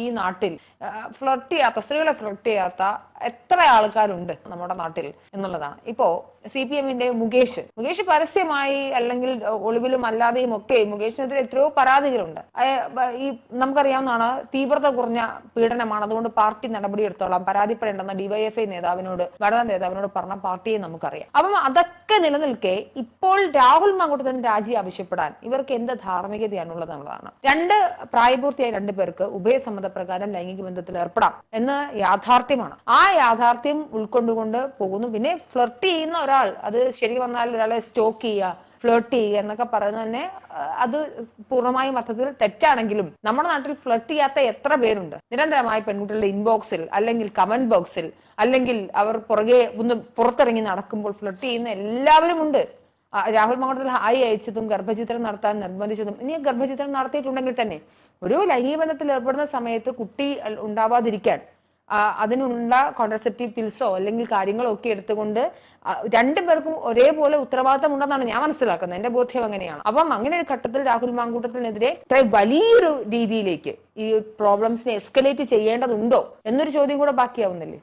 ഈ നാട്ടിൽ ഫ്ലർട്ട് ചെയ്യാത്ത, സ്ത്രീകളെ ഫ്ലർട്ട് ചെയ്യാത്ത എത്ര ആൾക്കാരുണ്ട് നമ്മുടെ നാട്ടിൽ എന്നുള്ളതാണ്. ഇപ്പോ CPM-ന്റെ മുകേഷ് പരസ്യമായി അല്ലെങ്കിൽ ഒളിവിലും അല്ലാതെയും ഒക്കെ മുകേഷിനെതിരെ എത്രയോ പരാതികളുണ്ട്. ഈ നമുക്കറിയാവുന്നതാണ്, തീവ്രത കുറഞ്ഞ പീഡനമാണ്, അതുകൊണ്ട് പാർട്ടി നടപടി എടുത്തോളാം, പരാതിപ്പെടേണ്ടെന്ന DYFI നേതാവിനോട്, വനിതാ നേതാവിനോട് പറഞ്ഞ പാർട്ടിയെ നമുക്കറിയാം. അപ്പം അതൊക്കെ നിലനിൽക്കെ ഇപ്പോൾ രാഹുൽ മാങ്കൂട്ടത്തിന് രാജി ആവശ്യപ്പെടാൻ ഇവർക്ക് എന്ത് ധാർമ്മികതയാണുള്ളത് എന്നുള്ളതാണ്. പ്രായപൂർത്തിയായ 2 പേർക്ക് ഉഭയസമ്മതപ്രകാരം ലൈംഗിക ബന്ധത്തിൽ ഏർപ്പെടാം എന്ന് യാഥാർത്ഥ്യമാണ്. ആ യാഥാർത്ഥ്യം ഉൾക്കൊണ്ടുകൊണ്ട് പോകുന്നു. പിന്നെ ഫ്ലർട്ട് ചെയ്യുന്ന ഒരാൾ, അത് ശരിക്കും പറഞ്ഞാൽ ഒരാളെ സ്റ്റോക്ക് ചെയ്യുക, ഫ്ലർട്ട് ചെയ്യുക എന്നൊക്കെ പറയുന്നത് തന്നെ അത് പൂർണ്ണമായും അർത്ഥത്തിൽ തെറ്റാണെങ്കിലും നമ്മുടെ നാട്ടിൽ ഫ്ലർട്ട് ചെയ്യാത്ത എത്ര പേരുണ്ട്. നിരന്തരമായി പെൺകുട്ടികളുടെ ഇൻബോക്സിൽ അല്ലെങ്കിൽ കമന്റ് ബോക്സിൽ അല്ലെങ്കിൽ അവർ പുറകെ ഒന്ന് പുറത്തിറങ്ങി നടക്കുമ്പോൾ ഫ്ലർട്ട് ചെയ്യുന്ന എല്ലാവരും ഉണ്ട്. രാഹുൽ മാങ്കൂട്ടത്തിൽ ഹായ് അയച്ചതും ഗർഭചിത്രം നടത്താൻ നിർബന്ധിച്ചതും, ഇനി ഗർഭചിത്രം നടത്തിയിട്ടുണ്ടെങ്കിൽ തന്നെ ഒരു ലൈംഗിക ബന്ധത്തിൽ ഏർപ്പെടുന്ന സമയത്ത് കുട്ടി ഉണ്ടാവാതിരിക്കാൻ അതിനുള്ള കോൺട്രസെപ്റ്റീവ് പിൽസോ അല്ലെങ്കിൽ കാര്യങ്ങളോ ഒക്കെ എടുത്തുകൊണ്ട് 2 പേർക്കും ഒരേപോലെ ഉത്തരവാദിത്തം ഉണ്ടെന്നാണ് ഞാൻ മനസ്സിലാക്കുന്നത്. എന്റെ ബോധ്യം അങ്ങനെയാണ്. അപ്പം അങ്ങനെ ഒരു ഘട്ടത്തിൽ രാഹുൽ മാങ്കൂട്ടത്തിനെതിരെ വലിയൊരു രീതിയിലേക്ക് ഈ പ്രോബ്ലംസിനെ എസ്കലേറ്റ് ചെയ്യേണ്ടതുണ്ടോ എന്നൊരു ചോദ്യം കൂടെ ബാക്കിയാവുന്നില്ലേ?